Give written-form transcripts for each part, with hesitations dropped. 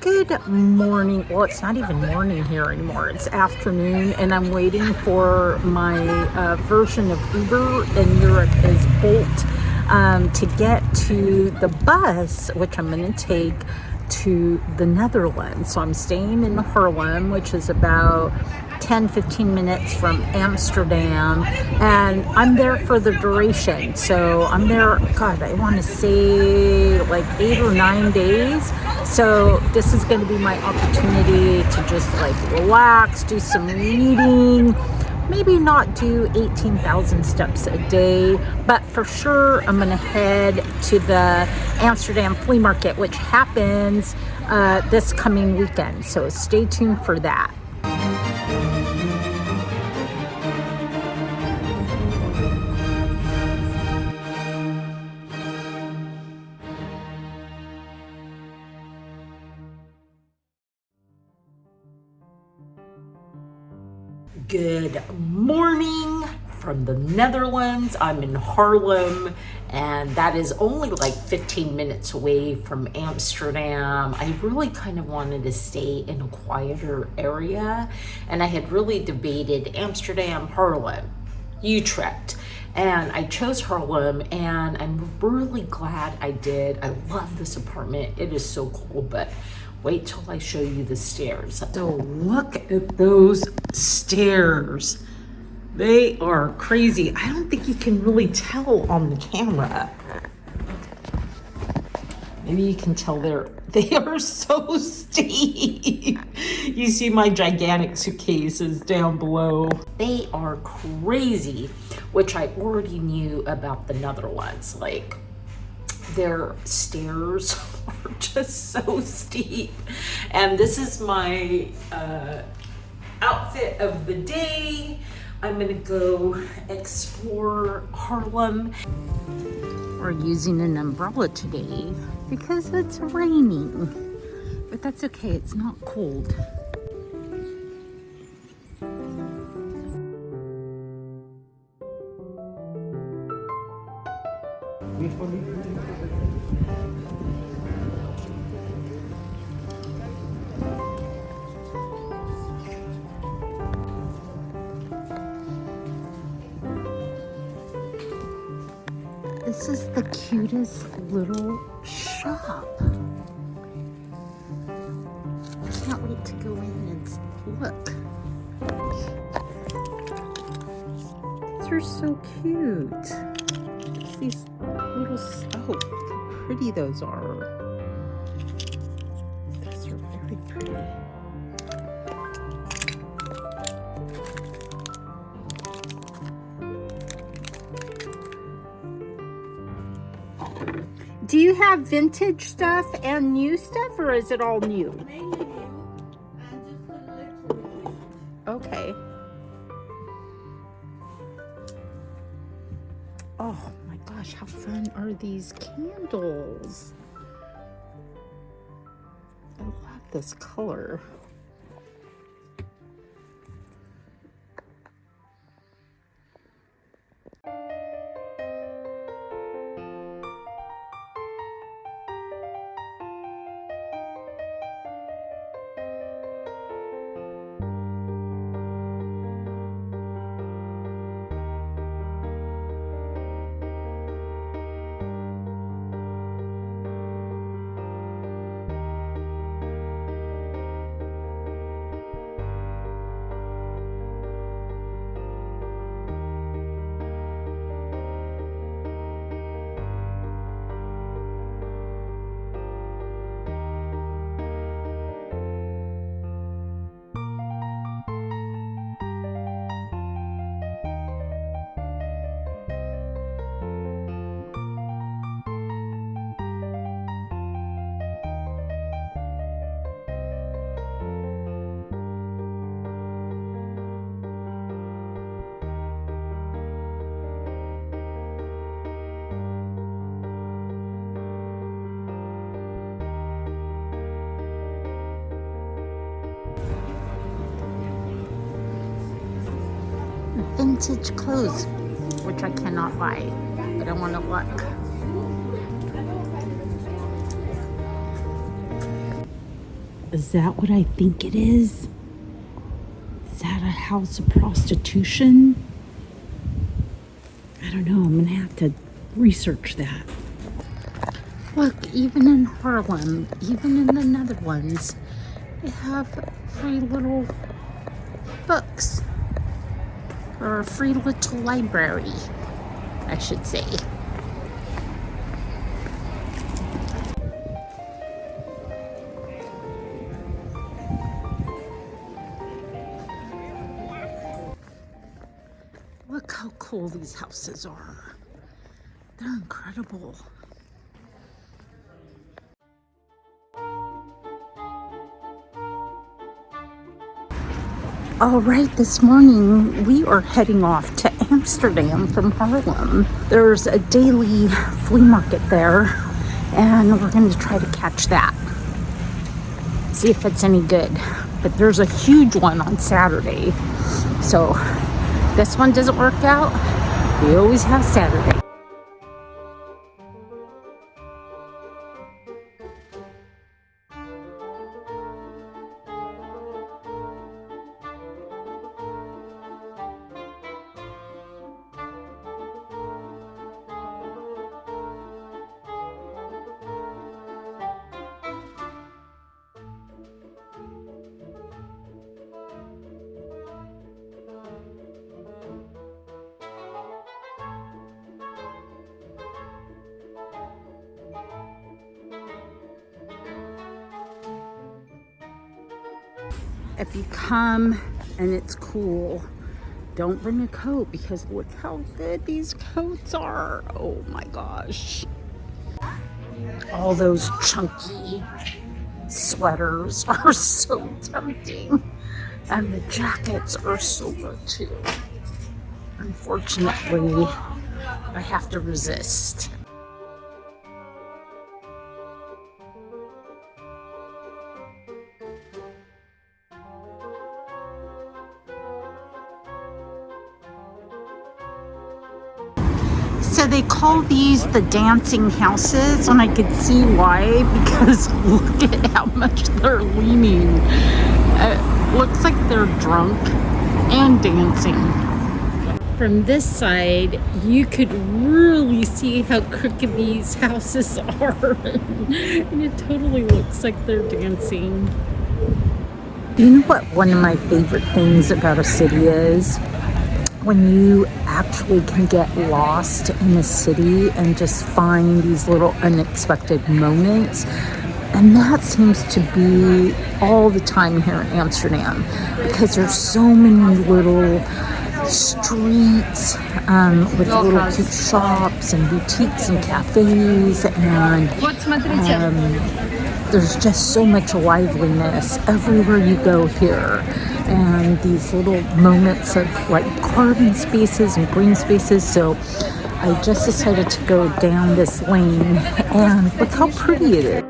Good morning. Well, it's not even morning here anymore. It's afternoon, and I'm waiting for my version of Uber in Europe is Bolt to get to the bus, which I'm going to take to the Netherlands. So I'm staying in Harlem, which is about 10-15 minutes from Amsterdam, and I'm there for the duration. So I'm there, God, I want to say like 8 or 9 days. So this is going to be my opportunity to just like relax, do some reading, maybe not do 18,000 steps a day, but for sure I'm going to head to the Amsterdam Flea Market, which happens this coming weekend. So stay tuned for that. Good morning from the Netherlands. I'm in Harlem, and that is only like 15 minutes away from Amsterdam. I really kind of wanted to stay in a quieter area, and I had really debated Amsterdam, Harlem, Utrecht, and I chose Harlem, and I'm really glad I did. I love this apartment. It is so cool, but wait till I show you the stairs. So look at those stairs. They are crazy. I don't think you can really tell on the camera. Maybe you can tell they are so steep. You see my gigantic suitcases down below. They are crazy, which I already knew about the Netherlands. Like, their stairs are just so steep. And this is my outfit of the day. I'm gonna go explore Harlem. We're using an umbrella today because it's raining, but that's okay, it's not cold. This is the cutest little shop. I can't wait to go in and look. These are so cute. These little, oh, how pretty those are. Those are very pretty. Do you have vintage stuff and new stuff, or is it all new? Mainly new, and just a little bit. Okay. Oh my gosh, how fun are these candles? I love this color. Vintage clothes, which I cannot buy, but I want to look. Is that what I think it is? Is that a house of prostitution? I don't know. I'm going to have to research that. Look, even in Harlem, even in the Netherlands, they have free little books. Or a free little library, I should say. Look how cool these houses are. They're incredible. All right, this morning we are heading off to Amsterdam from Harlem. There's a daily flea market there, and we're going to try to catch that. See if it's any good. But there's a huge one on Saturday. So this one doesn't work out. We always have Saturday. If you come and it's cool, don't bring a coat because look how good these coats are. Oh my gosh. All those chunky sweaters are so tempting. And the jackets are so good too. Unfortunately, I have to resist. So they call these the dancing houses, and I could see why, because look at how much they're leaning. It looks like they're drunk and dancing. From this side, you could really see how crooked these houses are. And it totally looks like they're dancing. You know what one of my favorite things about a city is? When you actually can get lost in a city and just find these little unexpected moments. And that seems to be all the time here in Amsterdam, because there's so many little streets with little cute shops and boutiques and cafes, and there's just so much liveliness everywhere you go here. And these little moments of like garden spaces and green spaces. So I just decided to go down this lane, and look how pretty it is.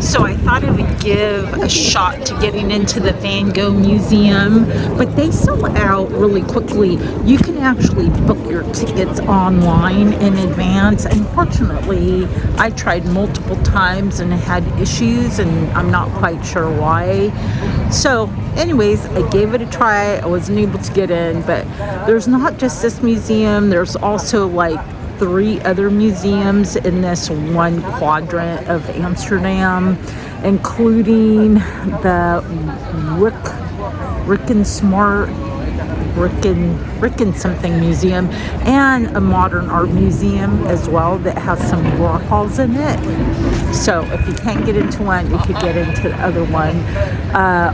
So I thought I would give a shot to getting into the Van Gogh Museum, but they sell out really quickly. You can actually book your tickets online in advance. Unfortunately, I tried multiple times and had issues, and I'm not quite sure why. So anyways, I gave it a try. I wasn't able to get in, but there's not just this museum. There's also like 3 other museums in this one quadrant of Amsterdam. including the Rick and Smart, Rick and something museum, and a modern art museum as well that has some Warhols in it. So if you can't get into one, you could get into the other one.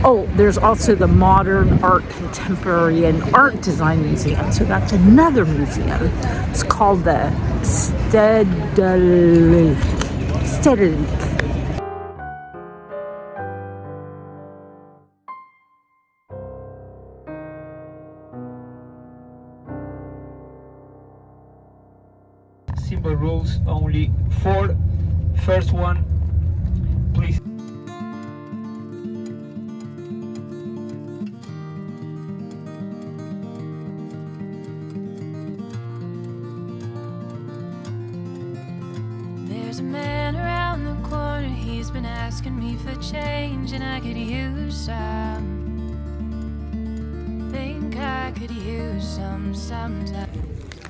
Oh, there's also the Modern Art, Contemporary, and Art Design Museum. So that's another museum. It's called the Stedelijk. Simple rules only. First one, please. There's a man around the corner, he's been asking me for change, and I could use some. Think I could use some sometime.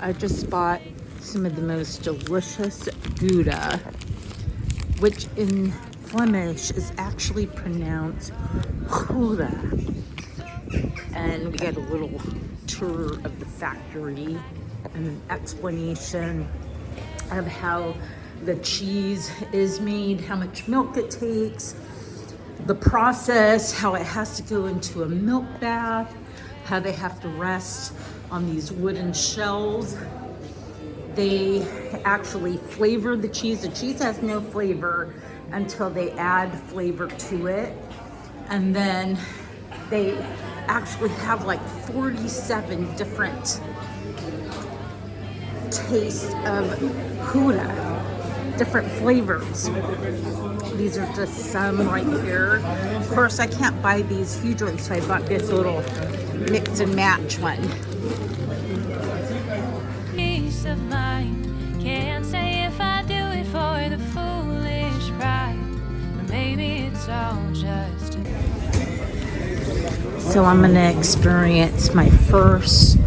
I just bought some of the most delicious Gouda, which in Flemish is actually pronounced Gouda. And we get a little tour of the factory and an explanation of how the cheese is made, how much milk it takes, the process, how it has to go into a milk bath, how they have to rest on these wooden shells. They actually flavor the cheese. The cheese has no flavor until they add flavor to it. And then they actually have like 47 different tastes of Gouda, different flavors. These are just some right here. Of course, I can't buy these huge ones, so I bought this little mix and match one. Peace of mind. Can't say if I do it for the foolish pride, or maybe it's all just. So I'm gonna experience my first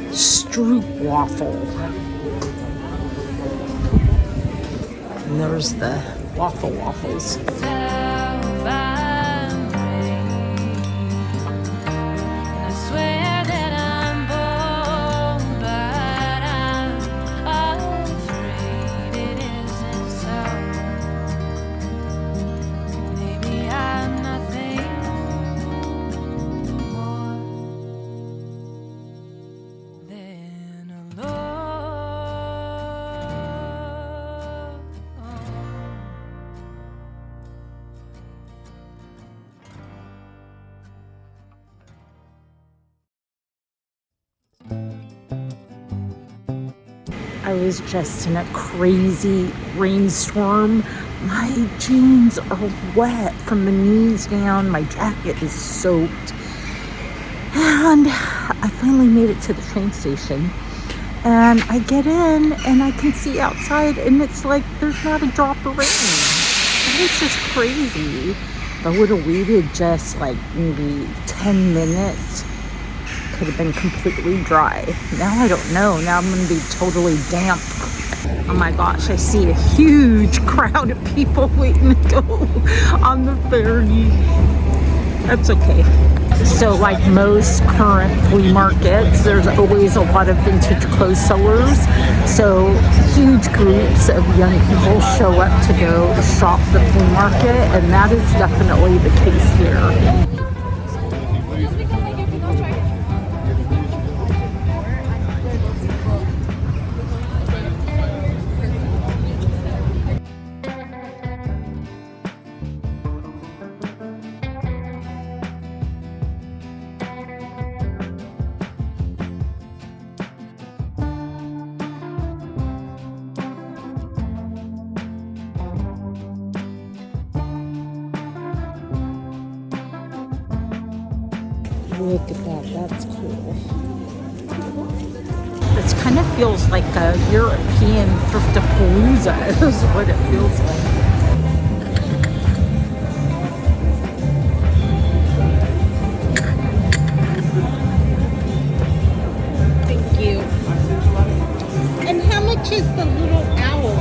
stroopwaffle. And there's the waffles. I was just in a crazy rainstorm. My jeans are wet from the knees down. My jacket is soaked. And I finally made it to the train station. And I get in and I can see outside and it's like there's not a drop of rain. It's just crazy. If I would have waited just like maybe 10 minutes, could have been completely dry. Now I don't know. Now I'm going to be totally damp. Oh my gosh, I see a huge crowd of people waiting to go on the ferry. That's okay. So like most current flea markets, there's always a lot of vintage clothes sellers. So huge groups of young people show up to go shop the flea market, and that is definitely the case here. Look at that, that's cool. This kind of feels like a European Thrifting-a-palooza is what it feels like. Thank you. And how much is the little owl?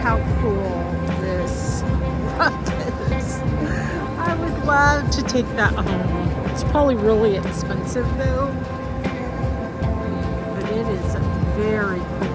how cool this rug is. I would love to take that home. It's probably really expensive though, but it is very cool.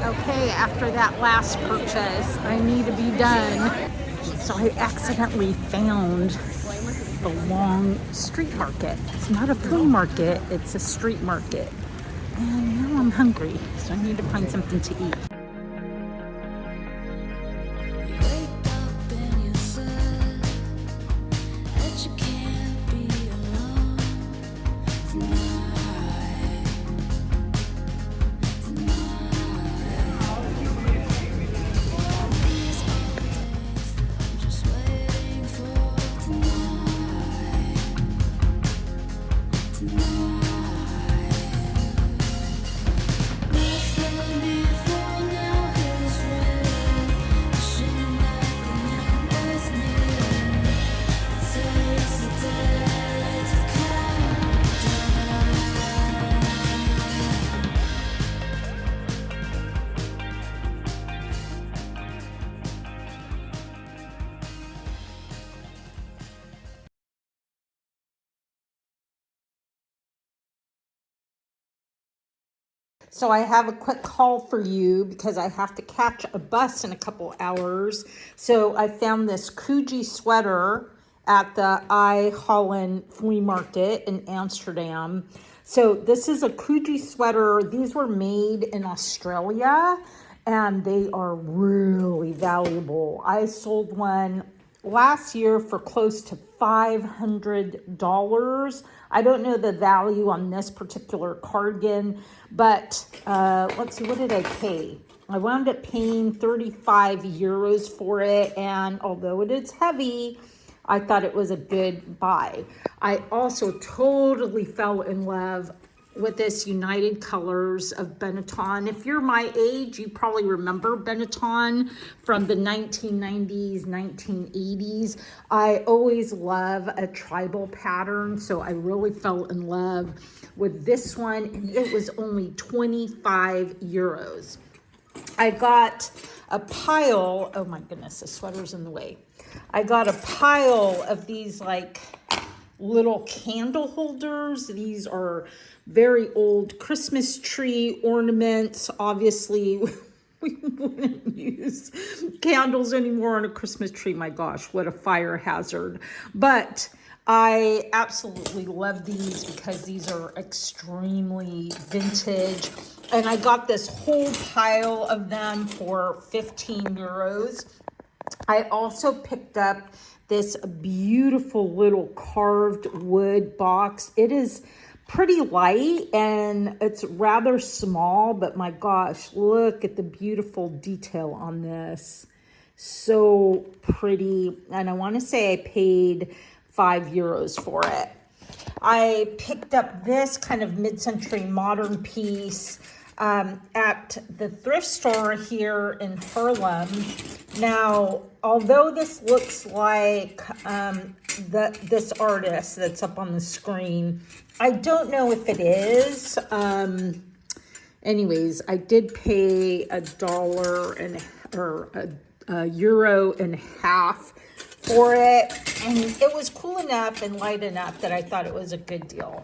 Okay, after that last purchase, I need to be done. So I accidentally found the long street market. It's not a flea market, it's a street market. And now I'm hungry, so I need to find something to eat. So I have a quick call for you because I have to catch a bus in a couple hours. So I found this Coogee sweater at the IJHallen Flea Market in Amsterdam. So this is a Coogee sweater. These were made in Australia and they are really valuable. I sold one last year for close to $500. I don't know the value on this particular cardigan, but let's see, what did I pay? I wound up paying 35 euros for it, and although it is heavy, I thought it was a good buy. I also totally fell in love with this United Colors of Benetton. If you're my age, you probably remember Benetton from the 1990s, 1980s. I always love a tribal pattern, so I really fell in love with this one, and it was only 25 euros. I got a pile, oh my goodness, the sweater's in the way. I got a pile of these like little candle holders. These are very old Christmas tree ornaments. Obviously, we wouldn't use candles anymore on a Christmas tree. My gosh, what a fire hazard. But I absolutely love these because these are extremely vintage. And I got this whole pile of them for 15 euros. I also picked up this beautiful little carved wood box. It is pretty light and it's rather small, but my gosh, look at the beautiful detail on this. So pretty. And I want to say I paid €5 for it. I picked up this kind of mid-century modern piece at the thrift store here in Harlem. Now, although this looks like this artist that's up on the screen, I don't know if it is. Anyways, I did pay €1.50 for it, and it was cool enough and light enough that I thought it was a good deal.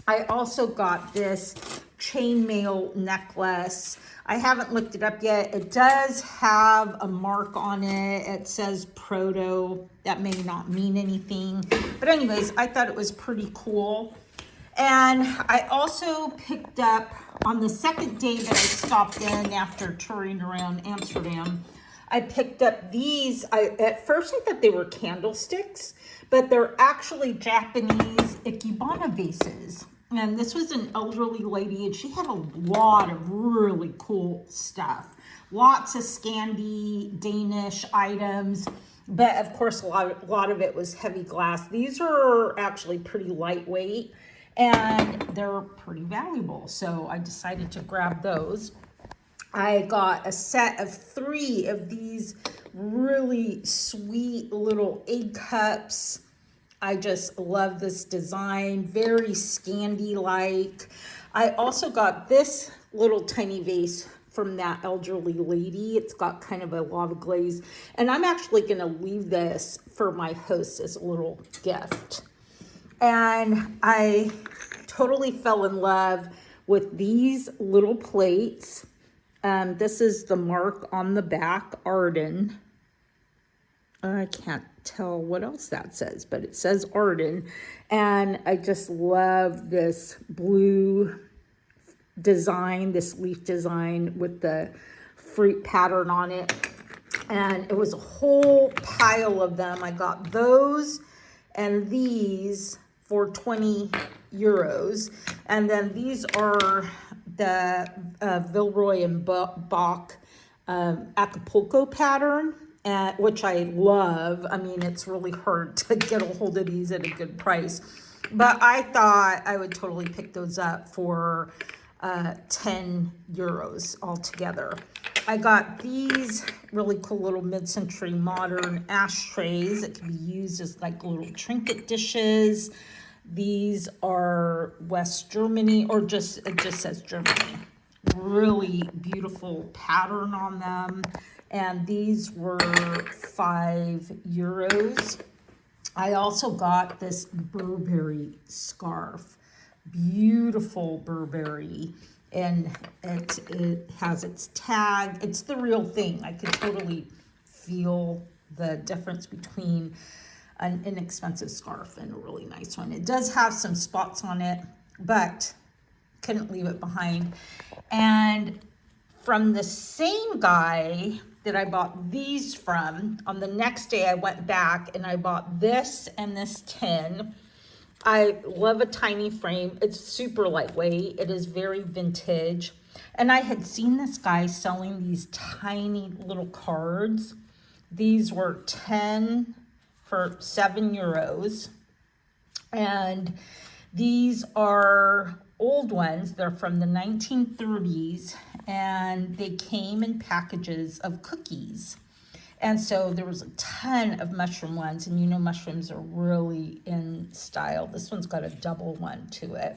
I also got this chainmail necklace. I haven't looked it up yet. It does have a mark on it. It says proto. That may not mean anything, but anyways, I thought it was pretty cool. And I also picked up, on the second day that I stopped in after touring around Amsterdam, I picked up these. At first I thought they were candlesticks, but they're actually Japanese ikebana vases. And this was an elderly lady, and she had a lot of really cool stuff. Lots of Scandi, Danish items, but of course a lot of it was heavy glass. These are actually pretty lightweight, and they're pretty valuable, so I decided to grab those. I got a set of 3 of these really sweet little egg cups. I just love this design, very Scandi-like. I also got this little tiny vase from that elderly lady. It's got kind of a lava glaze, and I'm actually gonna leave this for my host as a little gift. And I totally fell in love with these little plates. This is the mark on the back, Arden. I can't tell what else that says, but it says Arden. And I just love this blue design, this leaf design with the fruit pattern on it. And it was a whole pile of them. I got those and these for €20. And then these are the Villeroy and Bach Acapulco pattern, which I love. I mean, it's really hard to get a hold of these at a good price, but I thought I would totally pick those up for €10 altogether. I got these really cool little mid-century modern ashtrays that can be used as like little trinket dishes. These are West Germany, or it just says Germany. Really beautiful pattern on them. And these were €5. I also got this Burberry scarf. Beautiful Burberry. And it has its tag. It's the real thing. I could totally feel the difference between an inexpensive scarf and a really nice one. It does have some spots on it, but couldn't leave it behind. And from the same guy that I bought these from, on the next day I went back and I bought this and this tin. I love a tiny frame. It's super lightweight. It is very vintage. And I had seen this guy selling these tiny little cards. These were 10 for €7. And these are old ones. They're from the 1930s, and they came in packages of cookies. And so there was a ton of mushroom ones, and you know mushrooms are really in style. This one's got a double one to it.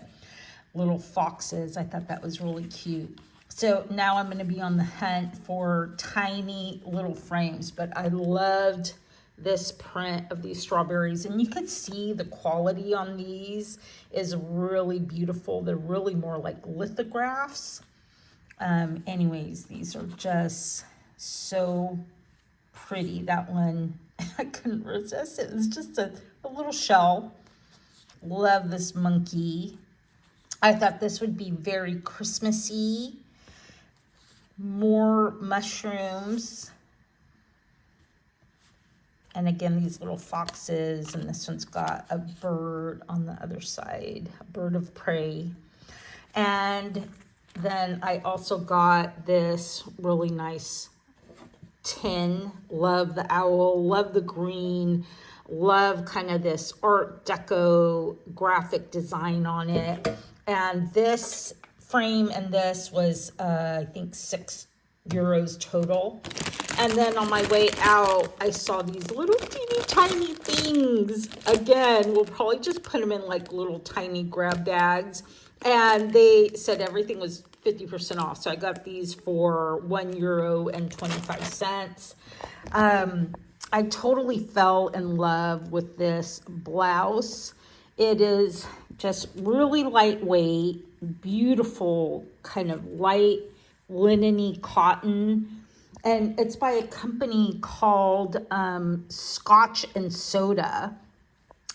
Little foxes. I thought that was really cute. So now I'm going to be on the hunt for tiny little frames, but I loved this print of these strawberries, and you could see the quality on these is really beautiful. They're really more like lithographs. Anyways, these are just so pretty. That one, I couldn't resist. It was just a little shell. Love this monkey. I thought this would be very Christmassy. More mushrooms. And again, these little foxes, and this one's got a bird on the other side, a bird of prey. And then I also got this really nice tin. Love the owl, love the green, love kind of this Art Deco graphic design on it. And this frame and this was, I think, €6 total. And then on my way out, I saw these little teeny tiny things. Again, we'll probably just put them in like little tiny grab bags. And they said everything was 50% off. So I got these for €1.25. I totally fell in love with this blouse. It is just really lightweight, beautiful, kind of light linen-y cotton. And it's by a company called Scotch and Soda.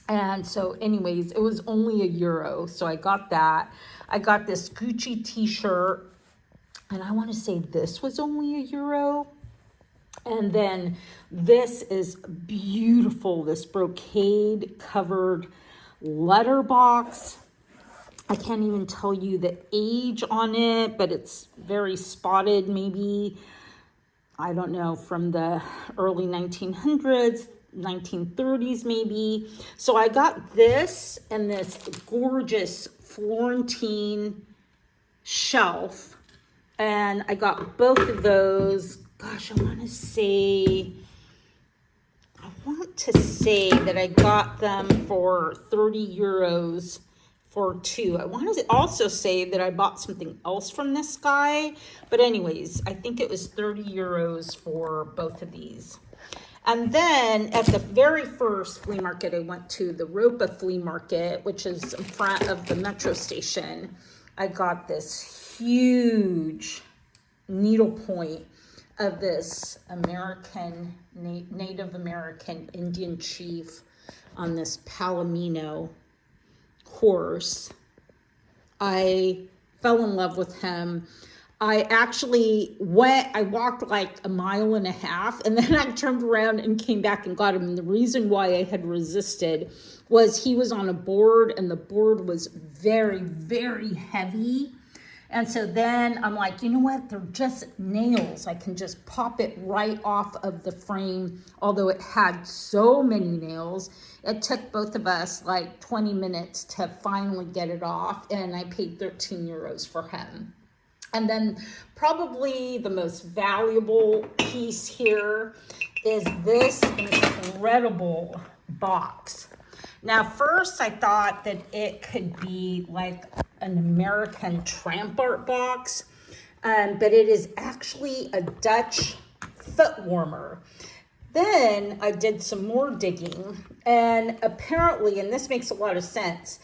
And so anyways, it was only €1. So I got that. I got this Gucci t-shirt. And I want to say this was only €1. And then this is beautiful. This brocade covered letterbox. I can't even tell you the age on it, but it's very spotted, maybe, I don't know, from the early 1900s, 1930s maybe. So I got this and this gorgeous Florentine shelf, and I got both of those. Gosh, I want to say that I got them for €30 for two. I want to also say that I bought something else from this guy, but anyways, I think it was €30 for both of these. And then at the very first flea market I went to, the Ropa Flea Market, which is in front of the metro station, I got this huge needlepoint of this American, Native American Indian chief on this Palomino horse. I fell in love with him. I actually walked like a mile and a half, and then I turned around and came back and got him. And the reason why I had resisted was he was on a board, and the board was very, very heavy. And so then I'm like, you know what? They're just nails. I can just pop it right off of the frame. Although it had so many nails, it took both of us like 20 minutes to finally get it off. And I paid €13 for him. And then probably the most valuable piece here is this incredible box. Now, first I thought that it could be like an American tramp art box, but it is actually a Dutch foot warmer. Then I did some more digging, and apparently, and this makes a lot of sense,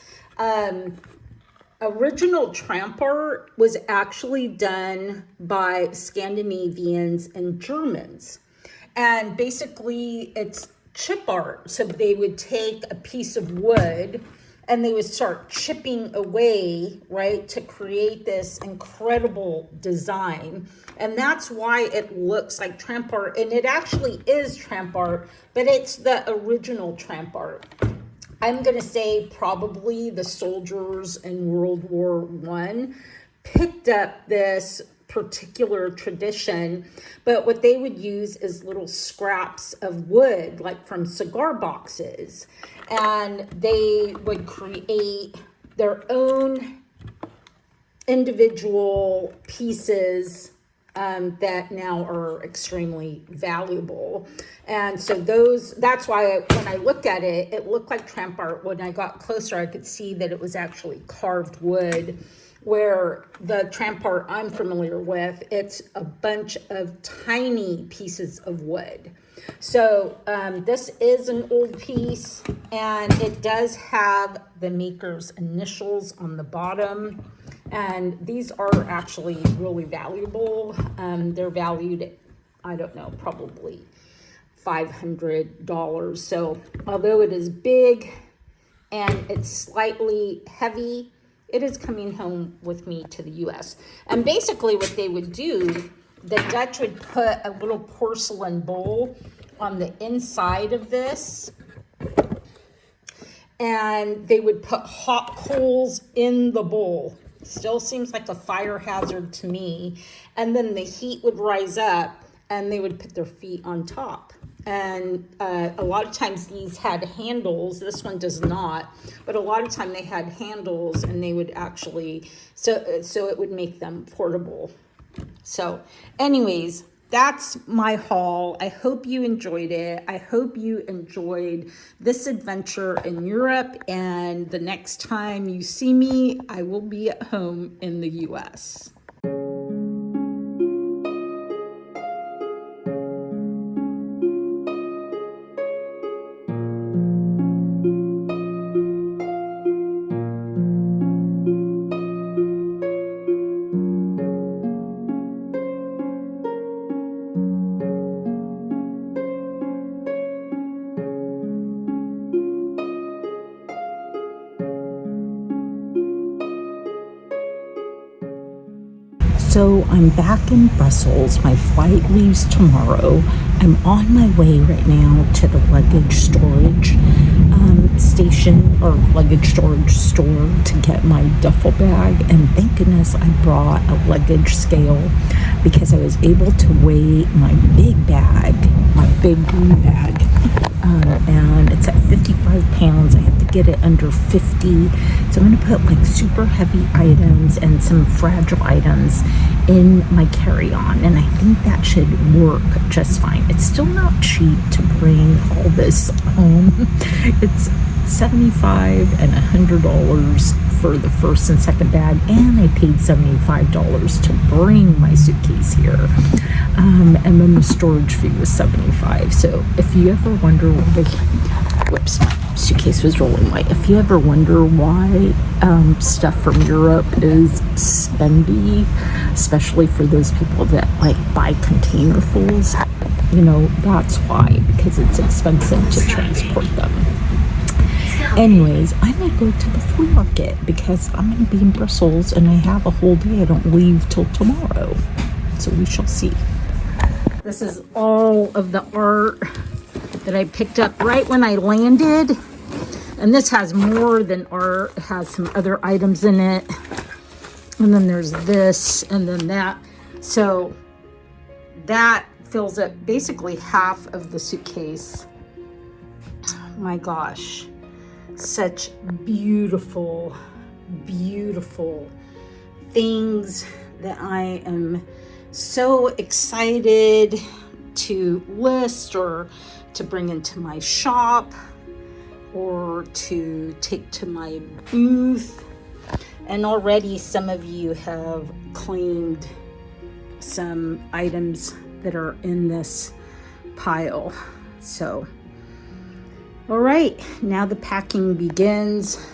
original tramp art was actually done by Scandinavians and Germans. And basically it's chip art. So they would take a piece of wood and they would start chipping away, right, to create this incredible design. And that's why it looks like tramp art. And it actually is tramp art, but it's the original tramp art. I'm going to say probably the soldiers in World War I picked up this particular tradition, but what they would use is little scraps of wood, like from cigar boxes, and they would create their own individual pieces that now are extremely valuable. And so that's why when I looked at it, it looked like tramp art. When I got closer, I could see that it was actually carved wood, where the tramp art I'm familiar with, it's a bunch of tiny pieces of wood. So this is an old piece, and it does have the maker's initials on the bottom. And these are actually really valuable. They're valued at, I don't know, probably $500. So although it is big and it's slightly heavy, it is coming home with me to the US. And basically what they would do, the Dutch would put a little porcelain bowl on the inside of this, and they would put hot coals in the bowl. Still seems like a fire hazard to me. And then the heat would rise up and they would put their feet on top. And a lot of times these had handles. This one does not, but a lot of time they had handles, and they would actually, so it would make them portable. So anyways, that's my haul. I hope you enjoyed it. I hope you enjoyed this adventure in Europe, and the next time you see me, I will be at home in the US. So I'm back in Brussels. My flight leaves tomorrow. I'm on my way right now to the luggage storage station or luggage storage store to get my duffel bag. And thank goodness I brought a luggage scale, because I was able to weigh my big bag, my big green bag. And it's at 55 pounds. I have to get it under 50. So I'm going to put like super heavy items and some fragile items in my carry-on. And I think that should work just fine. It's still not cheap to bring all this home. It's $75 and $100 for the first and second bag. And I paid $75 to bring my suitcase here. And then the storage fee was $75. So if you ever wonder why, whoops, my suitcase was rolling white. If you ever wonder why stuff from Europe is spendy, especially for those people that like buy container-fulls, you know, that's why, because it's expensive to transport them. Anyways, I may go to the flea market because I'm going to be in Brussels and I have a whole day. I don't leave till tomorrow. So we shall see. This is all of the art that I picked up right when I landed. And this has more than art. It has some other items in it. And then there's this and then that. So that fills up basically half of the suitcase. My gosh. Such beautiful, beautiful things that I am so excited to list or to bring into my shop or to take to my booth. And already some of you have claimed some items that are in this pile. So, all right, now the packing begins.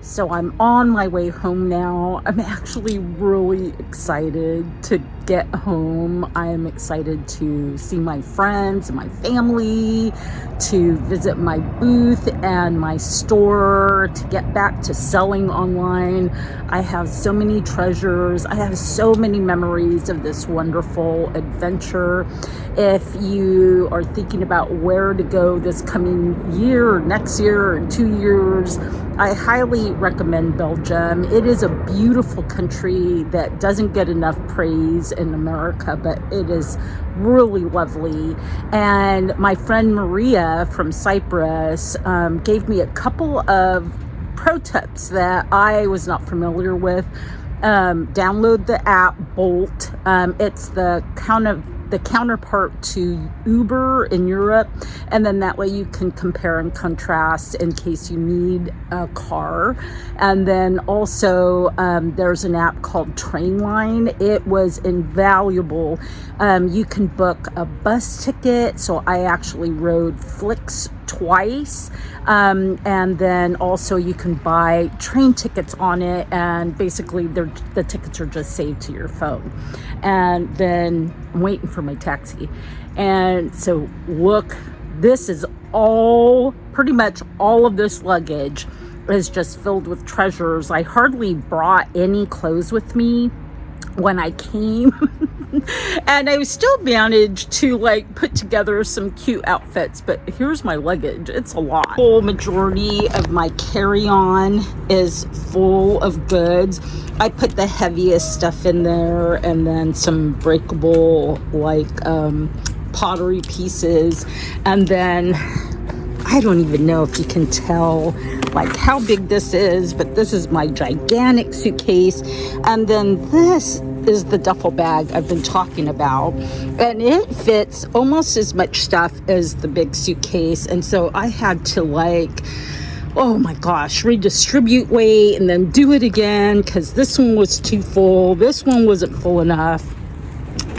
So I'm on my way home now. I'm actually really excited to get home. I am excited to see my friends and my family, to visit my booth and my store, to get back to selling online. I have so many treasures. I have so many memories of this wonderful adventure. If you are thinking about where to go this coming year or next year or 2 years, I highly recommend Belgium. It is a beautiful country that doesn't get enough praise in America, but it is really lovely. And my friend Maria from Cyprus gave me a couple of pro tips that I was not familiar with. Download the app Bolt. It's the counterpart to Uber in Europe, and then that way you can compare and contrast in case you need a car. And then also there's an app called Trainline. It was invaluable. You can book a bus ticket, so I actually rode Flix twice, and then also you can buy train tickets on it, and basically the tickets are just saved to your phone. And then I'm waiting for my taxi, and so look, this is all, pretty much all of this luggage is just filled with treasures. I hardly brought any clothes with me when I came And I still managed to like put together some cute outfits, but here's my luggage. It's a lot. The whole majority of my carry-on is full of goods. I put the heaviest stuff in there, and then some breakable like pottery pieces, and then I don't even know if you can tell like how big this is, but this is my gigantic suitcase, and then this is the duffel bag I've been talking about, and it fits almost as much stuff as the big suitcase. And so I had to like, oh my gosh, redistribute weight and then do it again because this one was too full, this one wasn't full enough.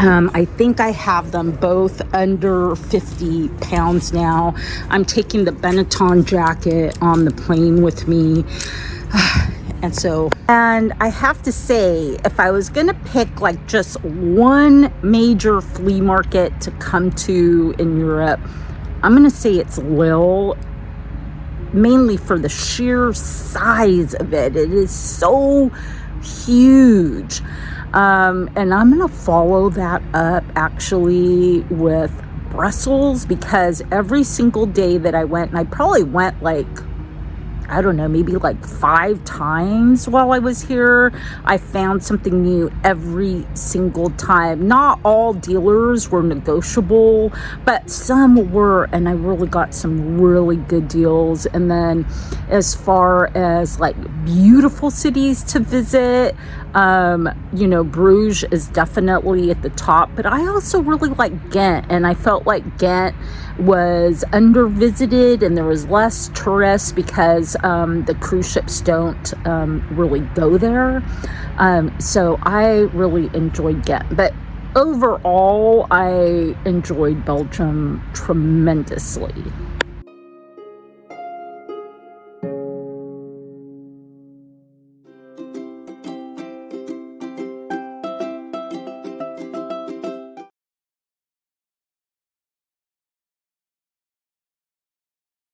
I think I have them both under 50 pounds now. I'm taking the Benetton jacket on the plane with me. And I have to say, if I was going to pick like just one major flea market to come to in Europe, I'm going to say it's Lille, mainly for the sheer size of it. It is so huge. And I'm going to follow that up actually with Brussels, because every single day that I went, and I probably went like, I don't know, maybe like 5 times while I was here, I found something new every single time. Not all dealers were negotiable, but some were, and I really got some really good deals. And then as far as like beautiful cities to visit, you know, Bruges is definitely at the top, but I also really like Ghent, and I felt like Ghent was under visited and there was less tourists because the cruise ships don't really go there. So I really enjoyed Ghent, but overall I enjoyed Belgium tremendously.